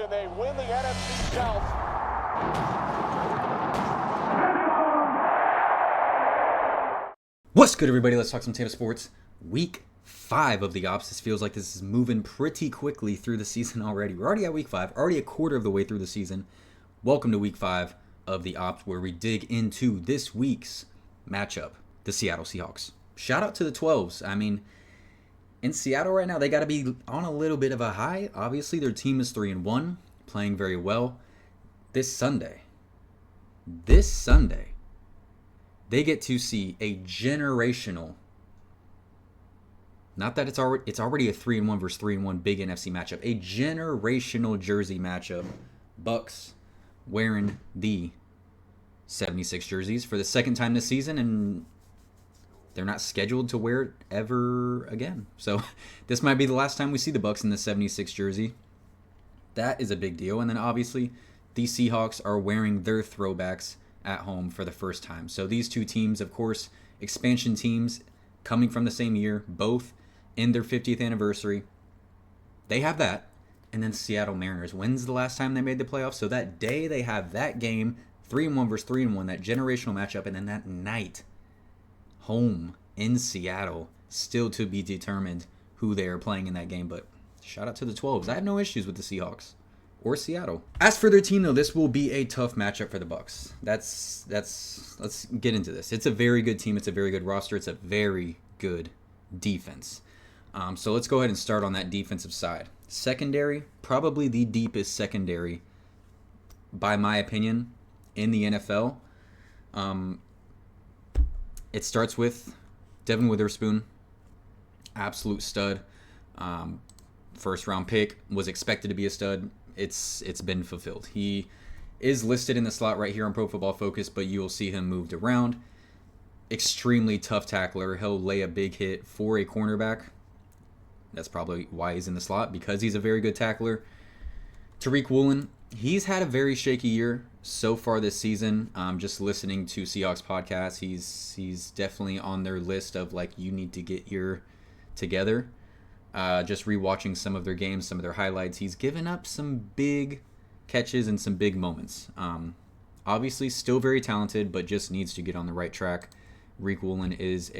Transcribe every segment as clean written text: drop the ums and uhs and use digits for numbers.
and they win the NFC South. What's good, everybody? Let's talk some Tampa sports. Week 5 of the Opps. This feels like this is moving pretty quickly through the season already. We're already at week 5, already a quarter of the way through the season. Welcome to week 5 of the Opps, where we dig into this week's matchup, the Seattle Seahawks. Shout out to the 12s. I mean, in Seattle right now, they got to be on a little bit of a high. Obviously, their team is 3-1, playing very well. This Sunday, they get to see a generational, not that it's already a 3-1 versus 3-1 big NFC matchup, a generational jersey matchup. Bucs wearing the 76 jerseys for the second time this season, and they're not scheduled to wear it ever again. So this might be the last time we see the Bucs in the 76 jersey. That is a big deal. And then obviously the Seahawks are wearing their throwbacks at home for the first time. So these two teams, of course, expansion teams coming from the same year, both in their 50th anniversary. They have that. And then Seattle Mariners. When's the last time they made the playoffs? So that day they have that game, 3-1 versus 3-1, that generational matchup. And then that night, home in Seattle, still to be determined who they are playing in that game. But shout out to the 12s. I have no issues with the Seahawks or Seattle. As for their team, though, this will be a tough matchup for the Bucs. Let's get into this. It's a very good team. It's a very good roster. It's a very good defense. So let's go ahead and start on that defensive side. Secondary, probably the deepest secondary, by my opinion, in the NFL. It starts with Devin Witherspoon, absolute stud. First round pick, was expected to be a stud. It's been fulfilled. He is listed in the slot right here on Pro Football Focus, but you'll see him moved around. Extremely tough tackler. He'll lay a big hit for a cornerback. That's probably why he's in the slot, because he's a very good tackler. Tariq Woolen, he's had a very shaky year so far this season. Just listening to Seahawks podcasts, he's definitely on their list of, like, you need to get your together. Just rewatching some of their games, some of their highlights, he's given up some big catches and some big moments. Obviously, still very talented, but just needs to get on the right track. Tariq Woolen is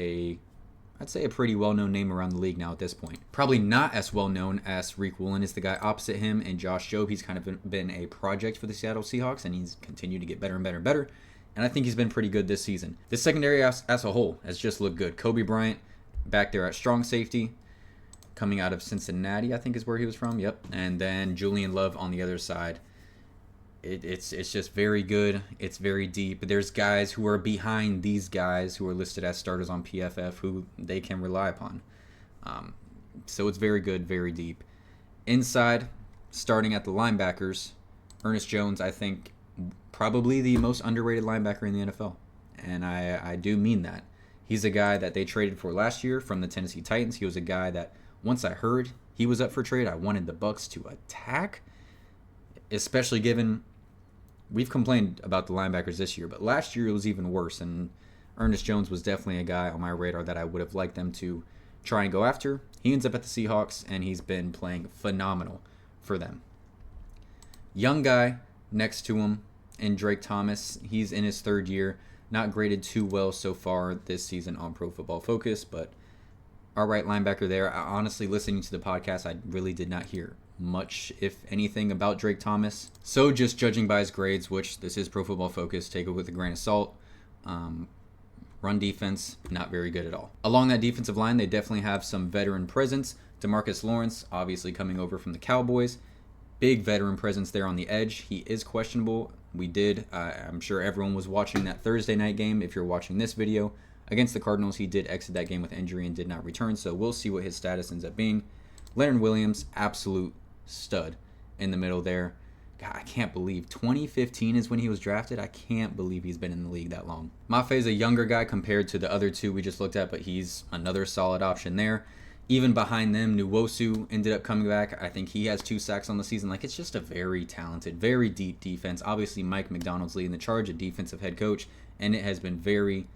I'd say a pretty well-known name around the league now at this point. Probably not as well-known as Tariq Woolen is the guy opposite him, and Josh Jobe. He's kind of been a project for the Seattle Seahawks, and he's continued to get better and better and better. And I think he's been pretty good this season. This secondary as a whole has just looked good. Kobe Bryant back there at strong safety, coming out of Cincinnati, I think is where he was from. Yep. And then Julian Love on the other side. It's just very good. It's very deep. There's guys who are behind these guys who are listed as starters on PFF who they can rely upon. So it's very good, very deep. Inside, starting at the linebackers, Ernest Jones, I think, probably the most underrated linebacker in the NFL. And I do mean that. He's a guy that they traded for last year from the Tennessee Titans. He was a guy that, once I heard he was up for trade, I wanted the Bucs to attack, especially given we've complained about the linebackers this year, but last year it was even worse, and Ernest Jones was definitely a guy on my radar that I would have liked them to try and go after. He ends up at the Seahawks, and he's been playing phenomenal for them. Young guy next to him in Drake Thomas. He's in his third year. Not graded too well so far this season on Pro Football Focus, but all right linebacker there. Honestly, listening to the podcast, I really did not hear much, if anything, about Drake Thomas. So just judging by his grades, which this is Pro Football Focus, take it with a grain of salt. Run defense, not very good at all. Along that defensive line, they definitely have some veteran presence. DeMarcus Lawrence, obviously coming over from the Cowboys. Big veteran presence there on the edge. He is questionable. I'm sure everyone was watching that Thursday night game. If you're watching this video, against the Cardinals, he did exit that game with injury and did not return. So we'll see what his status ends up being. Leonard Williams, absolute stud in the middle there. God, I can't believe 2015 is when he was drafted. I can't believe he's been in the league that long. Mafe is a younger guy compared to the other two we just looked at, but he's another solid option there. Even behind them, Nwosu ended up coming back. I think he has 2 sacks on the season. Like, it's just a very talented, very deep defense. Obviously, Mike McDonald's leading the charge, a defensive head coach, and it has been very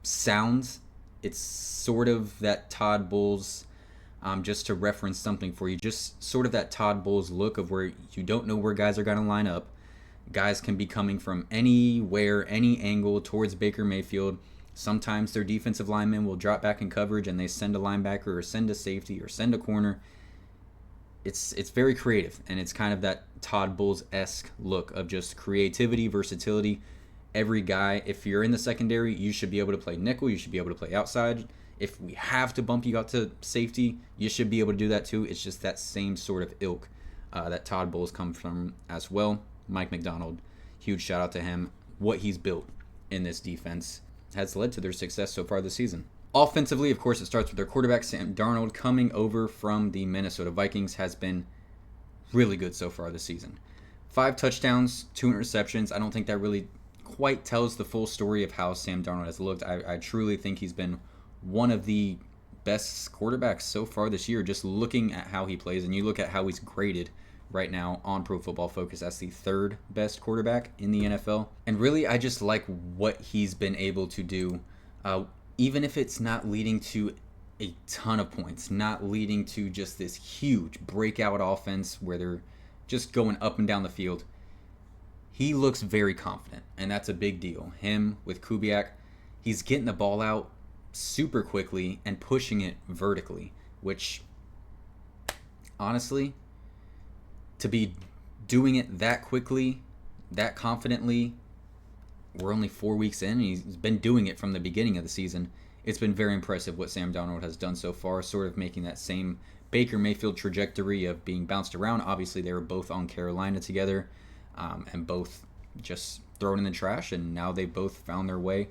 sound. It's sort of that Todd Bowles just to reference something for you, just sort of that Todd Bowles look of where you don't know where guys are going to line up. Guys can be coming from anywhere, any angle towards Baker Mayfield. Sometimes their defensive linemen will drop back in coverage and they send a linebacker or send a safety or send a corner. It's very creative, and it's kind of that Todd Bowles-esque look of just creativity, versatility. Every guy, if you're in the secondary, you should be able to play nickel. You should be able to play outside. If we have to bump you out to safety, you should be able to do that too. It's just that same sort of ilk that Todd Bowles comes from as well. Mike McDonald, huge shout out to him. What he's built in this defense has led to their success so far this season. Offensively, of course, it starts with their quarterback, Sam Darnold, coming over from the Minnesota Vikings, has been really good so far this season. 5 touchdowns, 2 interceptions. I don't think that really quite tells the full story of how Sam Darnold has looked. I truly think he's been one of the best quarterbacks so far this year, just looking at how he plays. And you look at how he's graded right now on Pro Football Focus as the 3rd best quarterback in the NFL. And really, I just like what he's been able to do, even if it's not leading to a ton of points, not leading to just this huge breakout offense where they're just going up and down the field. He looks very confident, and that's a big deal. Him with Kubiak, he's getting the ball out super quickly and pushing it vertically, which honestly, to be doing it that quickly, that confidently, we're only 4 weeks in, and he's been doing it from the beginning of the season. It's been very impressive what Sam Darnold has done so far, sort of making that same Baker Mayfield trajectory of being bounced around. Obviously, they were both on Carolina together, and both just thrown in the trash, and now they both found their way.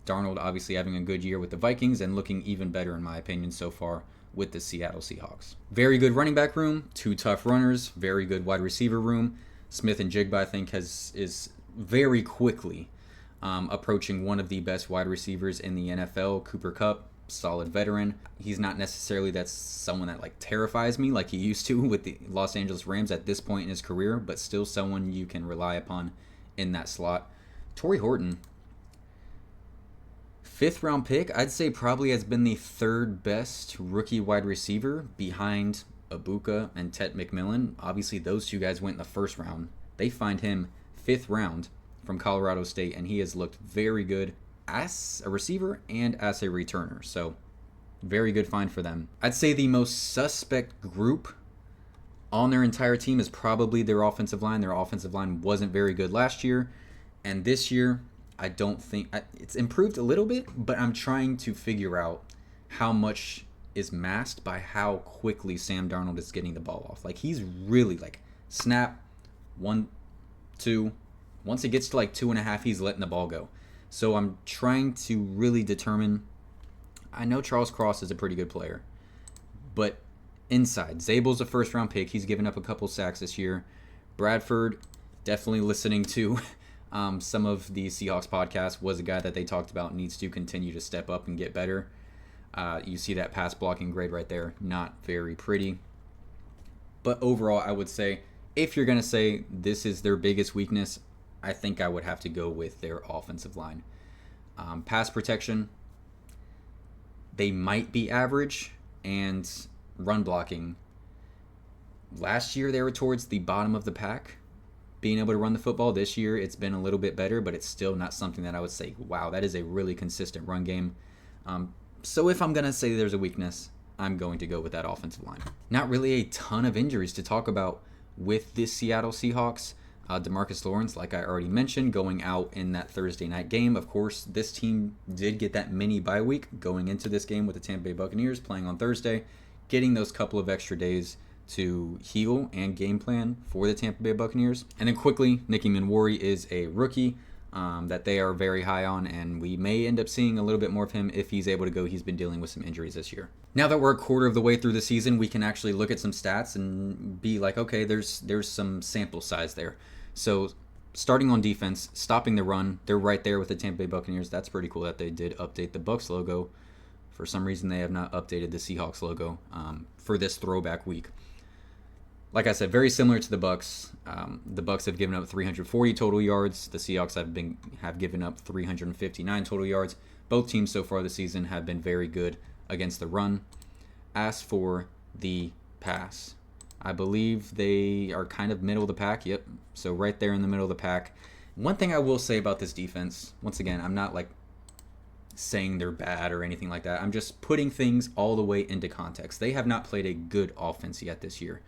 Darnold obviously having a good year with the Vikings and looking even better, in my opinion, so far with the Seattle Seahawks. Very good running back room, 2 tough runners, very good wide receiver room. Smith and Jigba, I think, is very quickly approaching one of the best wide receivers in the NFL. Cooper Kupp, solid veteran. He's not necessarily that's someone that like terrifies me like he used to with the Los Angeles Rams at this point in his career, but still someone you can rely upon in that slot. Torrey Horton, 5th round pick, I'd say probably has been the 3rd best rookie wide receiver behind Ibuka and Tet McMillan. Obviously, those 2 guys went in the 1st round. They find him 5th round from Colorado State, and he has looked very good as a receiver and as a returner. So, very good find for them. I'd say the most suspect group on their entire team is probably their offensive line. Their offensive line wasn't very good last year, and this year, I don't think it's improved a little bit, but I'm trying to figure out how much is masked by how quickly Sam Darnold is getting the ball off. Like, he's really like snap, 1, 2. Once it gets to like 2.5, he's letting the ball go. So I'm trying to really determine. I know Charles Cross is a pretty good player, but inside, Zabel's a 1st round pick. He's given up a couple sacks this year. Bradford, definitely listening to some of the Seahawks podcasts, was a guy that they talked about needs to continue to step up and get better. You see that pass blocking grade right there, not very pretty. But overall, I would say if you're going to say this is their biggest weakness, I think I would have to go with their offensive line. Pass protection, they might be average, and run blocking. Last year, they were towards the bottom of the pack, being able to run the football. This year, it's been a little bit better, but it's still not something that I would say, wow, that is a really consistent run game. So if I'm going to say there's a weakness, I'm going to go with that offensive line. Not really a ton of injuries to talk about with this Seattle Seahawks. DeMarcus Lawrence, like I already mentioned, going out in that Thursday night game. Of course, this team did get that mini bye week going into this game with the Tampa Bay Buccaneers playing on Thursday, getting those couple of extra days to heal and game plan for the Tampa Bay Buccaneers. And then quickly, Nicky Manwari is a rookie that they are very high on, and we may end up seeing a little bit more of him if he's able to go. He's been dealing with some injuries this year. Now that we're a quarter of the way through the season, we can actually look at some stats and be like, okay, there's some sample size there. So starting on defense, stopping the run, they're right there with the Tampa Bay Buccaneers. That's pretty cool that they did update the Bucs logo. For some reason, they have not updated the Seahawks logo for this throwback week. Like I said, very similar to the Bucs. The Bucs have given up 340 total yards. The Seahawks have given up 359 total yards. Both teams so far this season have been very good against the run. As for the pass, I believe they are kind of middle of the pack. Yep. So right there in the middle of the pack. One thing I will say about this defense, once again, I'm not like saying they're bad or anything like that. I'm just putting things all the way into context. They have not played a good offense yet this year.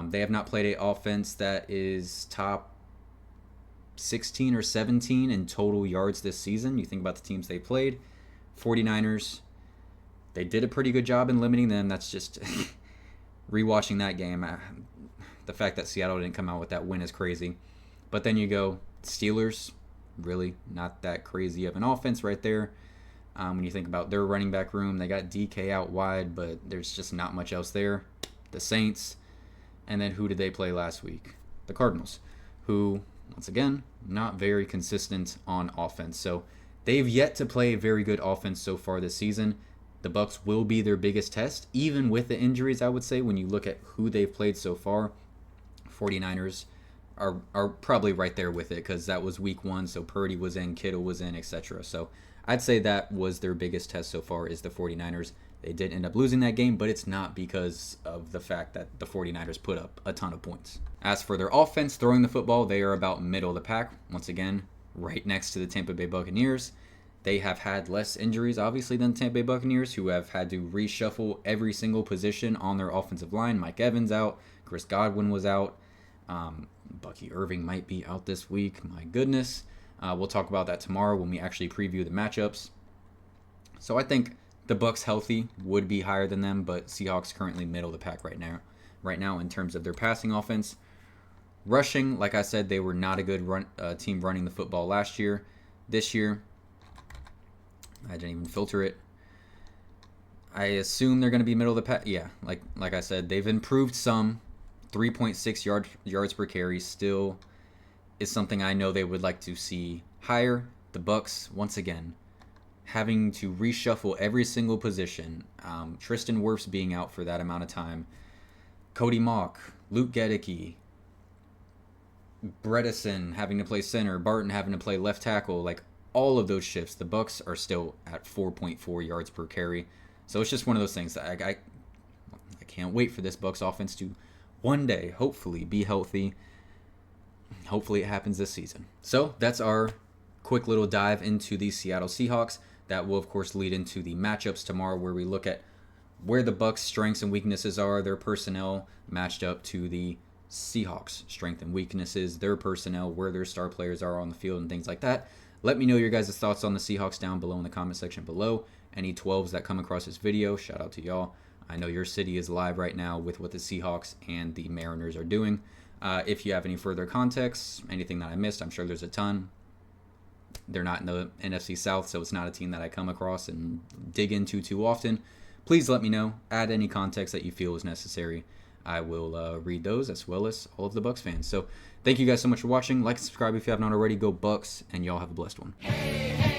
They have not played an offense that is top 16 or 17 in total yards this season. You think about the teams they played. 49ers, they did a pretty good job in limiting them. That's just rewatching that game. The fact that Seattle didn't come out with that win is crazy. But then you go Steelers, really not that crazy of an offense right there. When you think about their running back room, they got DK out wide, but there's just not much else there. The Saints, and then who did they play last week? The Cardinals, who, once again, not very consistent on offense. So they've yet to play a very good offense so far this season. The Bucs will be their biggest test, even with the injuries, I would say, when you look at who they've played so far. 49ers are probably right there with it because that was week 1, so Purdy was in, Kittle was in, etc. So I'd say that was their biggest test so far is the 49ers. They did end up losing that game, but it's not because of the fact that the 49ers put up a ton of points. As for their offense, throwing the football, they are about middle of the pack. Once again, right next to the Tampa Bay Buccaneers. They have had less injuries, obviously, than the Tampa Bay Buccaneers, who have had to reshuffle every single position on their offensive line. Mike Evans out. Chris Godwin was out. Bucky Irving might be out this week. My goodness. We'll talk about that tomorrow when we actually preview the matchups. So I think the Bucs healthy would be higher than them, but Seahawks currently middle of the pack right now in terms of their passing offense. Rushing, like I said, they were not a good team running the football last year. This year, I didn't even filter it. I assume they're going to be middle of the pack. Yeah, like I said, they've improved some. 3.6 yards per carry still is something I know they would like to see higher. The Bucs, once again, having to reshuffle every single position. Tristan Wirfs being out for that amount of time. Cody Mock, Luke Gedeke, Bredesen having to play center, Barton having to play left tackle. Like all of those shifts, the Bucs are still at 4.4 yards per carry. So it's just one of those things that I can't wait for this Bucs offense to one day, hopefully, be healthy. Hopefully it happens this season. So that's our quick little dive into the Seattle Seahawks. That will, of course, lead into the matchups tomorrow where we look at where the Bucs' strengths and weaknesses are, their personnel matched up to the Seahawks' strengths and weaknesses, their personnel, where their star players are on the field and things like that. Let me know your guys' thoughts on the Seahawks down below in the comment section below. Any 12s that come across this video, shout out to y'all. I know your city is live right now with what the Seahawks and the Mariners are doing. If you have any further context, anything that I missed, I'm sure there's a ton. They're not in the NFC South, so it's not a team that I come across and dig into too often. Please let me know. Add any context that you feel is necessary. I will read those as well as all of the Bucs fans. So thank you guys so much for watching. Like and subscribe if you have not already. Go Bucs, and y'all have a blessed one. Hey, hey.